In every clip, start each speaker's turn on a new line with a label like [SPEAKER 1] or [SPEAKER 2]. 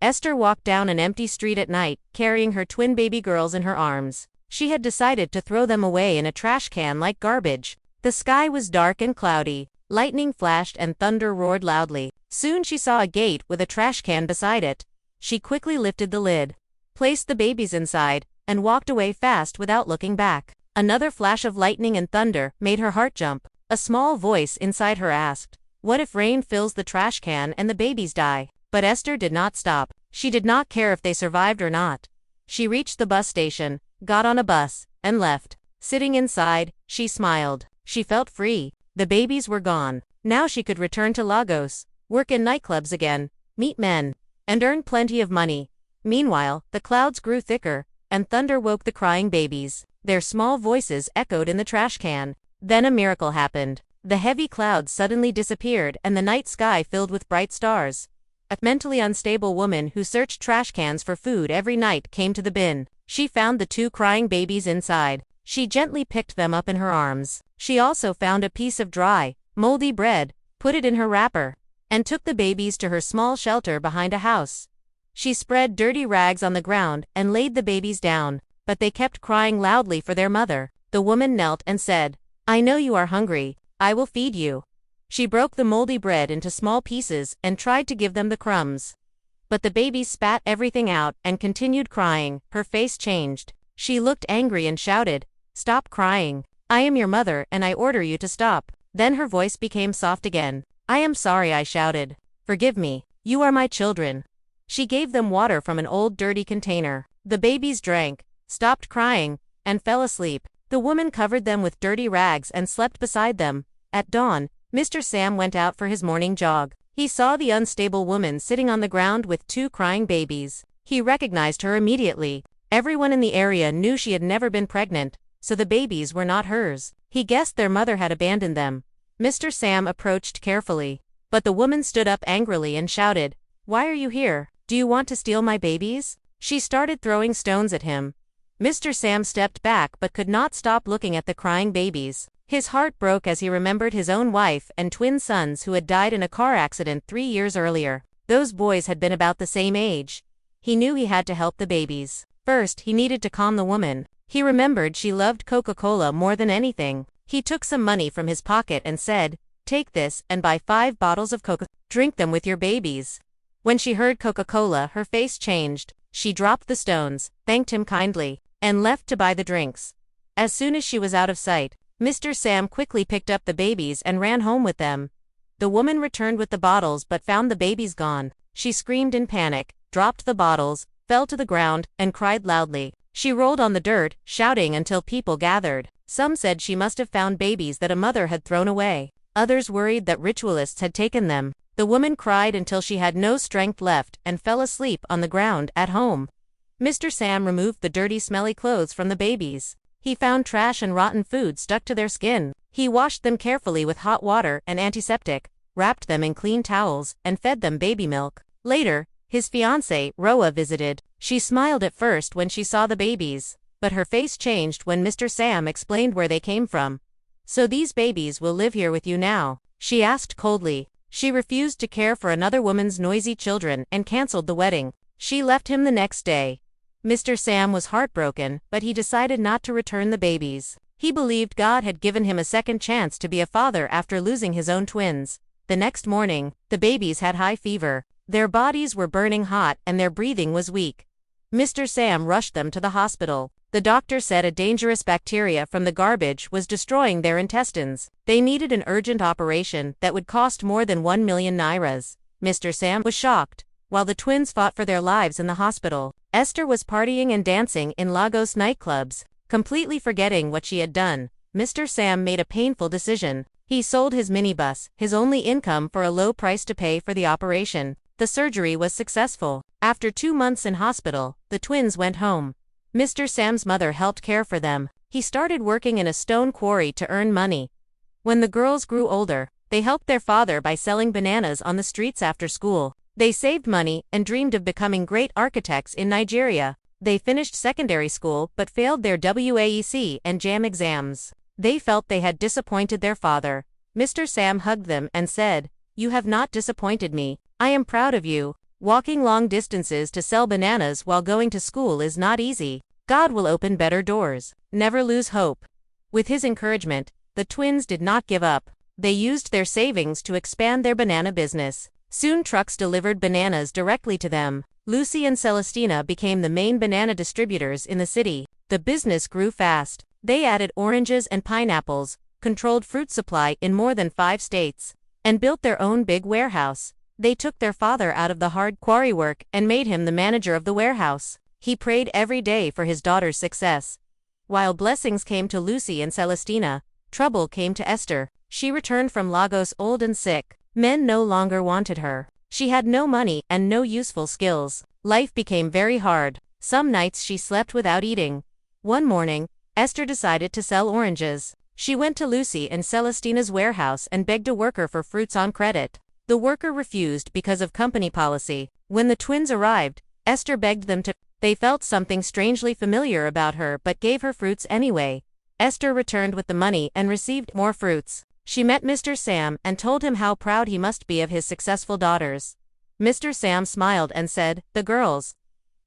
[SPEAKER 1] Esther walked down an empty street at night, carrying her twin baby girls in her arms. She had decided to throw them away in a trash can like garbage. The sky was dark and cloudy. Lightning flashed and thunder roared loudly. Soon she saw a gate with a trash can beside it. She quickly lifted the lid, placed the babies inside, and walked away fast without looking back. Another flash of lightning and thunder made her heart jump. A small voice inside her asked, "What if rain fills the trash can and the babies die?" But Esther did not stop. She did not care if they survived or not. She reached the bus station, got on a bus, and left. Sitting inside, she smiled. She felt free. The babies were gone. Now she could return to Lagos, work in nightclubs again, meet men, and earn plenty of money. Meanwhile, the clouds grew thicker, and thunder woke the crying babies. Their small voices echoed in the trash can. Then a miracle happened. The heavy clouds suddenly disappeared and the night sky filled with bright stars. A mentally unstable woman who searched trash cans for food every night came to the bin. She found the two crying babies inside. She gently picked them up in her arms. She also found a piece of dry, moldy bread, put it in her wrapper, and took the babies to her small shelter behind a house. She spread dirty rags on the ground and laid the babies down, but they kept crying loudly for their mother. The woman knelt and said, "I know you are hungry. I will feed you." She broke the moldy bread into small pieces and tried to give them the crumbs. But the babies spat everything out and continued crying. Her face changed. She looked angry and shouted, "Stop crying. I am your mother and I order you to stop." Then her voice became soft again. "I am sorry," I shouted. "Forgive me. You are my children." She gave them water from an old dirty container. The babies drank, stopped crying, and fell asleep. The woman covered them with dirty rags and slept beside them. At dawn, Mr. Sam went out for his morning jog. He saw the unstable woman sitting on the ground with two crying babies. He recognized her immediately. Everyone in the area knew she had never been pregnant, so the babies were not hers. He guessed their mother had abandoned them. Mr. Sam approached carefully, but the woman stood up angrily and shouted, "Why are you here? Do you want to steal my babies?" She started throwing stones at him. Mr. Sam stepped back but could not stop looking at the crying babies. His heart broke as he remembered his own wife and twin sons who had died in a car accident 3 years earlier. Those boys had been about the same age. He knew he had to help the babies. First, he needed to calm the woman. He remembered she loved Coca-Cola more than anything. He took some money from his pocket and said, "Take this and buy 5 bottles of Coca. Drink them with your babies." When she heard Coca-Cola, her face changed. She dropped the stones, thanked him kindly, and left to buy the drinks. As soon as she was out of sight, Mr. Sam quickly picked up the babies and ran home with them. The woman returned with the bottles but found the babies gone. She screamed in panic, dropped the bottles, fell to the ground, and cried loudly. She rolled on the dirt, shouting until people gathered. Some said she must have found babies that a mother had thrown away. Others worried that ritualists had taken them. The woman cried until she had no strength left and fell asleep on the ground at home. Mr. Sam removed the dirty, smelly clothes from the babies. He found trash and rotten food stuck to their skin. He washed them carefully with hot water and antiseptic, wrapped them in clean towels, and fed them baby milk. Later, his fiancée, Roa, visited. She smiled at first when she saw the babies, but her face changed when Mr. Sam explained where they came from. "So these babies will live here with you now?" she asked coldly. She refused to care for another woman's noisy children and canceled the wedding. She left him the next day. Mr. Sam was heartbroken, but he decided not to return the babies. He believed God had given him a second chance to be a father after losing his own twins. The next morning, the babies had high fever. Their bodies were burning hot and their breathing was weak. Mr. Sam rushed them to the hospital. The doctor said a dangerous bacteria from the garbage was destroying their intestines. They needed an urgent operation that would cost more than 1 million nairas. Mr. Sam was shocked. While the twins fought for their lives in the hospital, Esther was partying and dancing in Lagos nightclubs, completely forgetting what she had done. Mr. Sam made a painful decision. He sold his minibus, his only income, for a low price to pay for the operation. The surgery was successful. After 2 months in hospital, the twins went home. Mr. Sam's mother helped care for them. He started working in a stone quarry to earn money. When the girls grew older, they helped their father by selling bananas on the streets after school. They saved money and dreamed of becoming great architects in Nigeria. They finished secondary school but failed their WAEC and JAM exams. They felt they had disappointed their father. Mr. Sam hugged them and said, "You have not disappointed me. I am proud of you. Walking long distances to sell bananas while going to school is not easy. God will open better doors. Never lose hope. With his encouragement, the twins did not give up. They used their savings to expand their banana business. Soon trucks delivered bananas directly to them. Lucy and Célestina became the main banana distributors in the city. The business grew fast. They added oranges and pineapples, controlled fruit supply in more than 5 states, and built their own big warehouse. They took their father out of the hard quarry work and made him the manager of the warehouse. He prayed every day for his daughter's success. While blessings came to Lucy and Célestina, trouble came to Esther. She returned from Lagos old and sick. Men no longer wanted her. She had no money and no useful skills. Life became very hard. Some nights she slept without eating. One morning, Esther decided to sell oranges. She went to Lucy and Célestina's warehouse and begged a worker for fruits on credit. The worker refused because of company policy. When the twins arrived, Esther begged them to. They felt something strangely familiar about her but gave her fruits anyway. Esther returned with the money and received more fruits. She met Mr. Sam and told him how proud he must be of his successful daughters. Mr. Sam smiled and said, the girls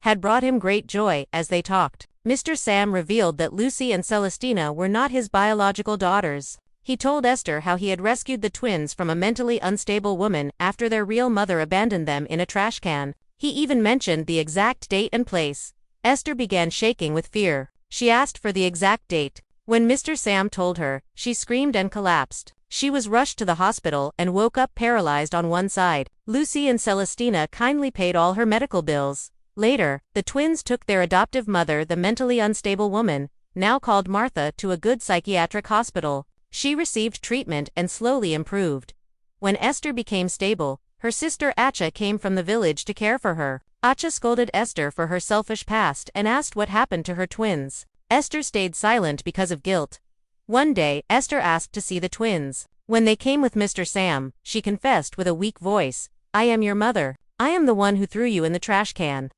[SPEAKER 1] had brought him great joy as they talked. Mr. Sam revealed that Lucy and Célestina were not his biological daughters. He told Esther how he had rescued the twins from a mentally unstable woman after their real mother abandoned them in a trash can. He even mentioned the exact date and place. Esther began shaking with fear. She asked for the exact date. When Mr. Sam told her, she screamed and collapsed. She was rushed to the hospital and woke up paralyzed on one side. Lucy and Célestina kindly paid all her medical bills. Later, the twins took their adoptive mother, the mentally unstable woman, now called Martha, to a good psychiatric hospital. She received treatment and slowly improved. When Esther became stable, her sister Acha came from the village to care for her. Acha scolded Esther for her selfish past and asked what happened to her twins. Esther stayed silent because of guilt. One day, Esther asked to see the twins. When they came with Mr. Sam, she confessed with a weak voice, I am your mother. I am the one who threw you in the trash can.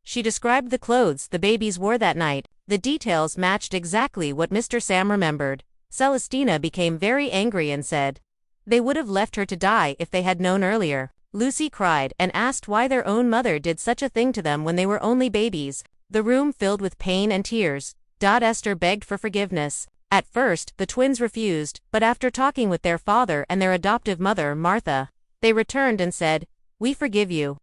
[SPEAKER 1] She described the clothes the babies wore that night. The details matched exactly what Mr. Sam remembered. Célestina became very angry and said, they would have left her to die if they had known earlier. Lucy cried and asked why their own mother did such a thing to them when they were only babies. The room filled with pain and tears. Esther begged for forgiveness. At first, the twins refused, but after talking with their father and their adoptive mother, Martha, they returned and said, we forgive you.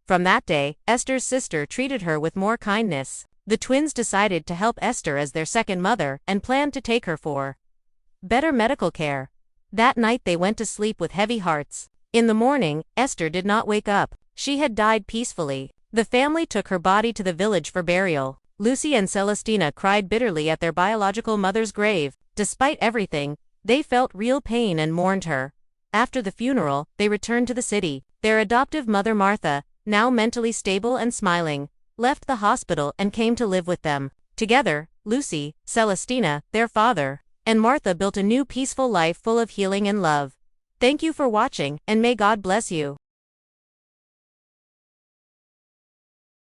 [SPEAKER 1] From that day, Esther's sister treated her with more kindness. The twins decided to help Esther as their second mother and planned to take her for better medical care. That night they went to sleep with heavy hearts. In the morning, Esther did not wake up. She had died peacefully. The family took her body to the village for burial. Lucy and Célestina cried bitterly at their biological mother's grave. Despite everything, they felt real pain and mourned her. After the funeral, they returned to the city. Their adoptive mother Martha, now mentally stable and smiling, left the hospital and came to live with them. Together, Lucy, Célestina, their father, and Martha built a new peaceful life full of healing and love. Thank you for watching, and may God bless you.